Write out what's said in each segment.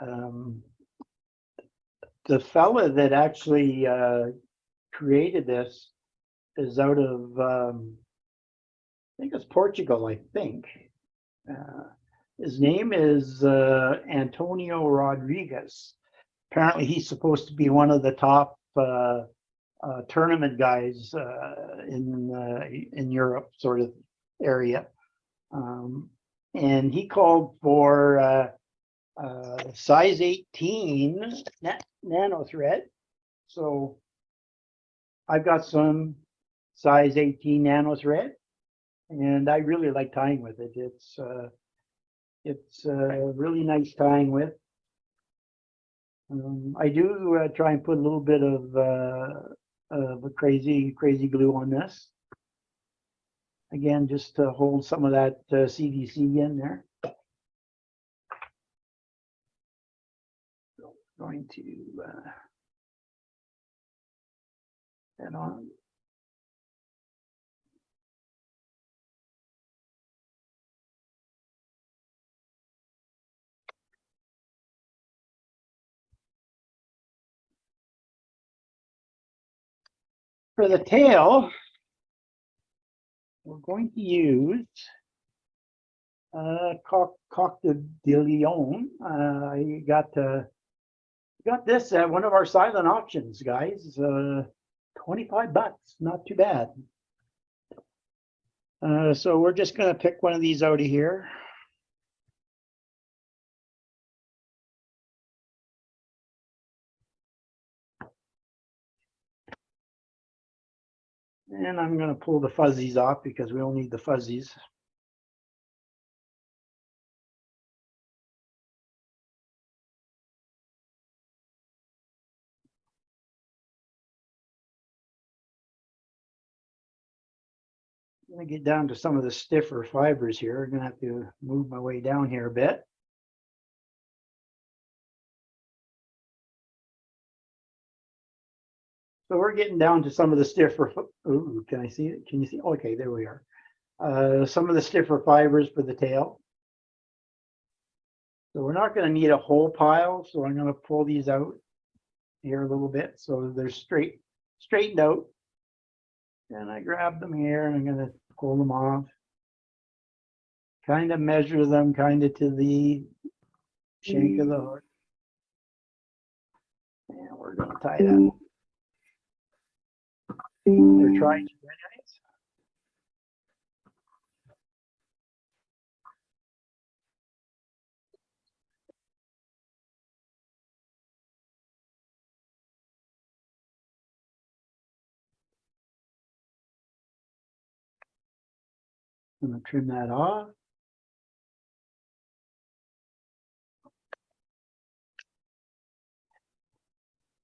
The fella that actually created this is out of, I think it's Portugal, I think. His name is Antonio Rodriguez. Apparently, he's supposed to be one of the top tournament guys in Europe, sort of area. And he called for size 18 nano thread. So I've got some size 18 nano thread, and I really like tying with it. It's really nice tying with. I do try and put a little bit of a crazy glue on this. Again, just to hold some of that CDC in there. So going to head on. For the tail, we're going to use Coq de Lion. I got this at one of our silent auctions, guys. 25 bucks, not too bad. So we're just going to pick one of these out of here. And I'm going to pull the fuzzies off because we don't need the fuzzies. I'm going to get down to some of the stiffer fibers here. I'm going to have to move my way down here a bit. So we're getting down to some of the stiffer. Ooh, can I see it? Can you see? Okay, there we are. Some of the stiffer fibers for the tail. So we're not going to need a whole pile. So I'm going to pull these out here a little bit so they're straightened out. And I grab them here and I'm going to pull them off. Kind of measure them kind of to the shank of the hook. And we're going to tie that. We're trying to I'm going to trim that off.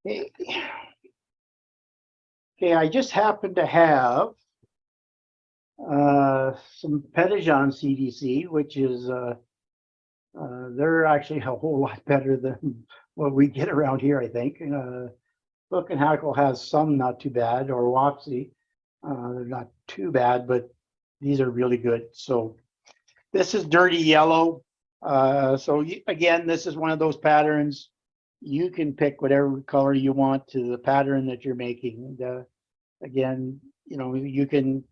Okay. Okay, I just happen to have some Petagon CDC, which is they're actually a whole lot better than what we get around here, I think. Hook and Hackle has some not too bad, or Wapsi. They're not too bad, but these are really good. So this is dirty yellow. So again, this is one of those patterns. You can pick whatever color you want to the pattern that you're making. Again, you know, you can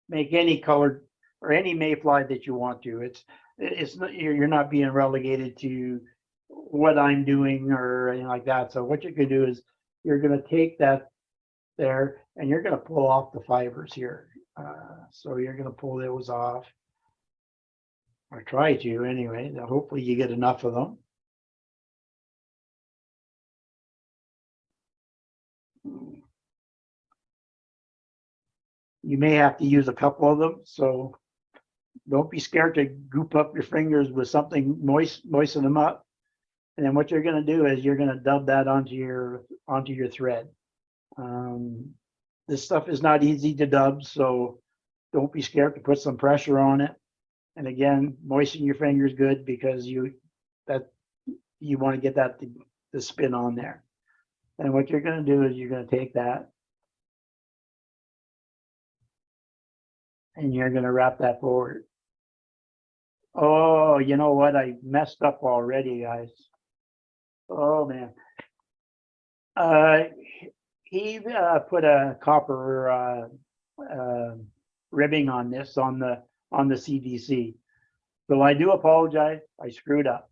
make any color or any mayfly that you want to. It's not, you're not being relegated to what I'm doing or anything like that. So what you can do is you're going to take that there and you're going to pull off the fibers here. So you're going to pull those off, or try to anyway. Hopefully you get enough of them. You may have to use a couple of them, so don't be scared to goop up your fingers with something moisten them up. And then what you're going to do is you're going to dub that onto your thread. This stuff is not easy to dub, so don't be scared to put some pressure on it. And again, moisten your fingers good because you want to get that to spin on there. And what you're going to do is you're going to take that and you're going to wrap that forward. Oh, you know what? I messed up already, guys. Oh man. Uh, he put a copper ribbing on this on the CDC. So I do apologize. I screwed up.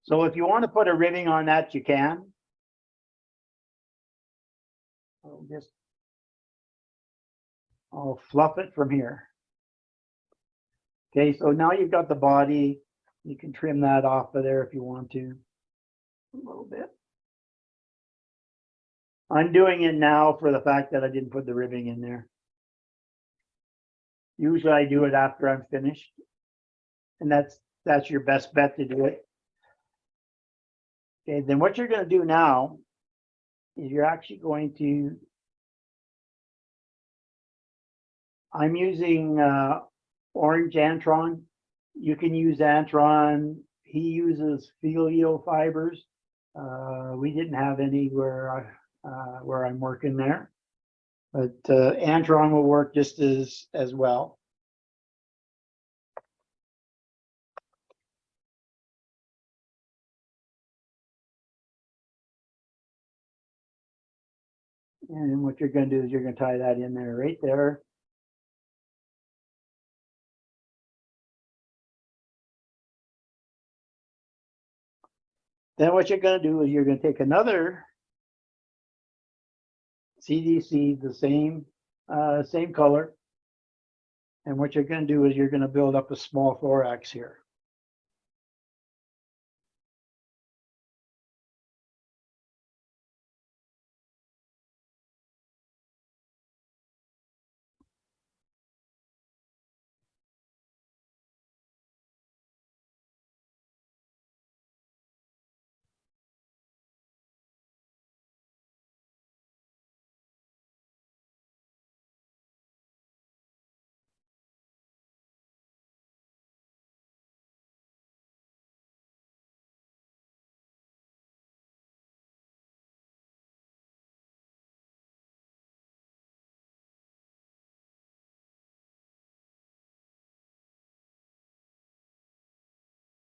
So if you want to put a ribbing on that, you can. I'll fluff it from here. Okay, so now you've got the body. You can trim that off of there if you want to. A little bit. I'm doing it now for the fact that I didn't put the ribbing in there. Usually I do it after I'm finished. And that's your best bet to do it. Okay, then what you're going to do now is you're actually going to, I'm using orange Antron. You can use Antron. He uses Filio fibers. We didn't have any where I'm working there, but Antron will work just as well. And what you're going to do is you're going to tie that in there right there. Then what you're going to do is you're going to take another CDC, the same color. And what you're going to do is you're going to build up a small thorax here.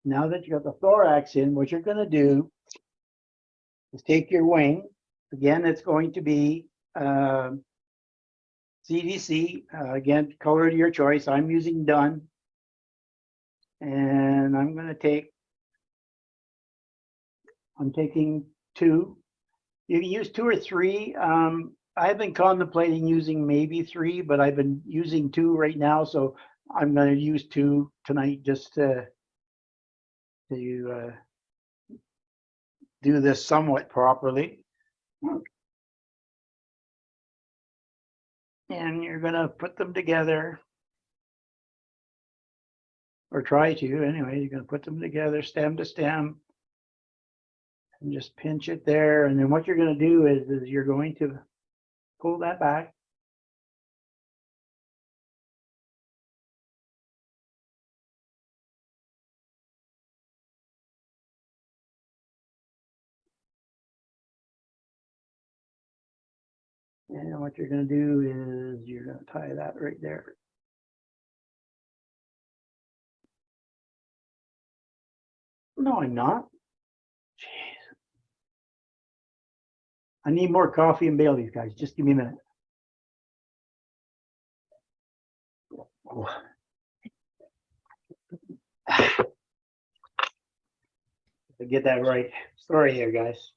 Now that you got the thorax in, what you're going to do is take your wing. Again, it's going to be CDC. Again, color of your choice. I'm using Dun. And I'm going to I'm taking 2. You can use 2 or 3. I've been contemplating using maybe 3, but I've been using 2 right now. So I'm going to use 2 tonight just to do this somewhat properly. And you're going to put them together, or try to anyway. You're going to put them together stem to stem and just pinch it there. And then what you're going to do is you're going to pull that back. And what you're going to do is you're going to tie that right there. No, I'm not. Jeez. I need more coffee and Bailey's, guys. Just give me a minute. Oh. To get that right. Sorry here, guys.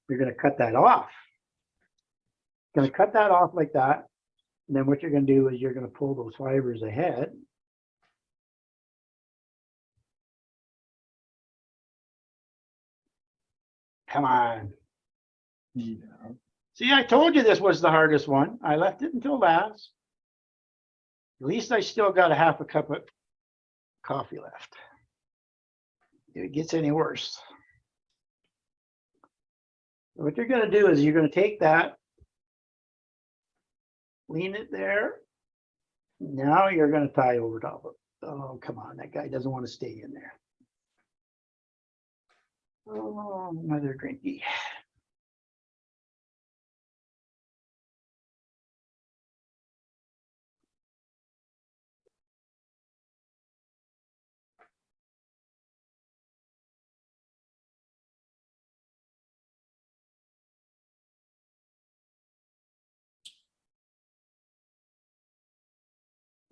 You're going to cut that off. Going to cut that off like that. And then what you're going to do is you're going to pull those fibers ahead. Come on. Yeah. See, I told you this was the hardest one. I left it until last. At least I still got a half a cup of coffee left. If it gets any worse. What you're going to do is you're going to take that, lean it there. Now you're going to tie over top of it. Oh, come on. That guy doesn't want to stay in there. Oh, another drinky.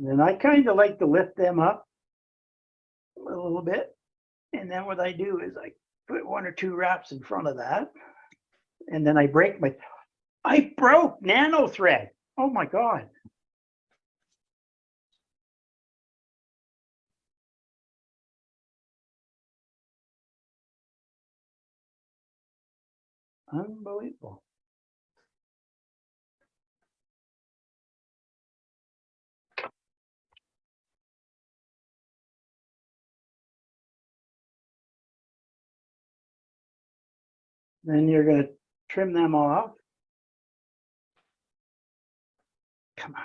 And then I kind of like to lift them up a little bit. And then what I do is I put 1 or 2 wraps in front of that. And then I broke nano thread. Oh my God. Unbelievable. Then you're going to trim them off. Come on.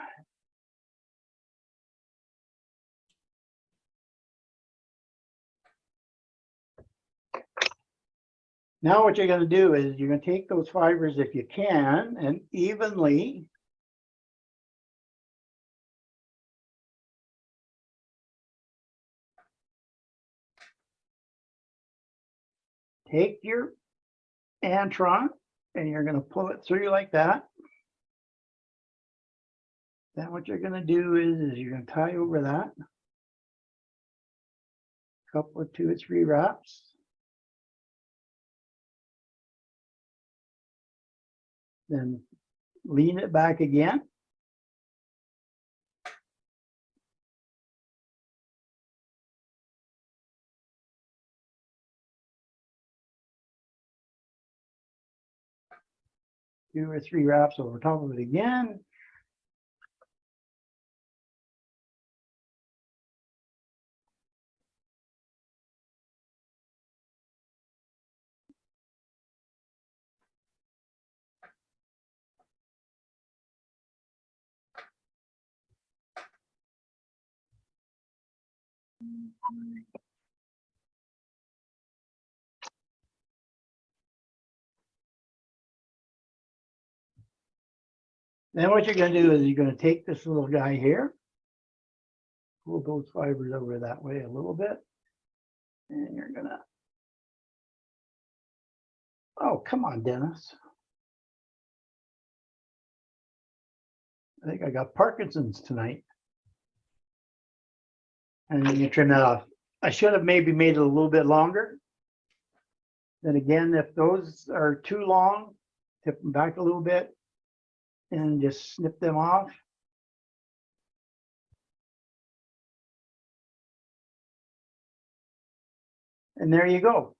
Now what you're going to do is you're going to take those fibers, if you can, and evenly take your Antron and you're going to pull it through like that. Then what you're going to do is you're going to tie over that. A couple of 2 or 3 wraps. Then lean it back again. Two or 3 wraps over top of it again. Then what you're going to do is you're going to take this little guy here, pull those fibers over that way a little bit, and you're going to, oh, come on, Dennis. I think I got Parkinson's tonight. And then you trim that off. I should have maybe made it a little bit longer. Then again, if those are too long, tip them back a little bit and just snip them off. And there you go.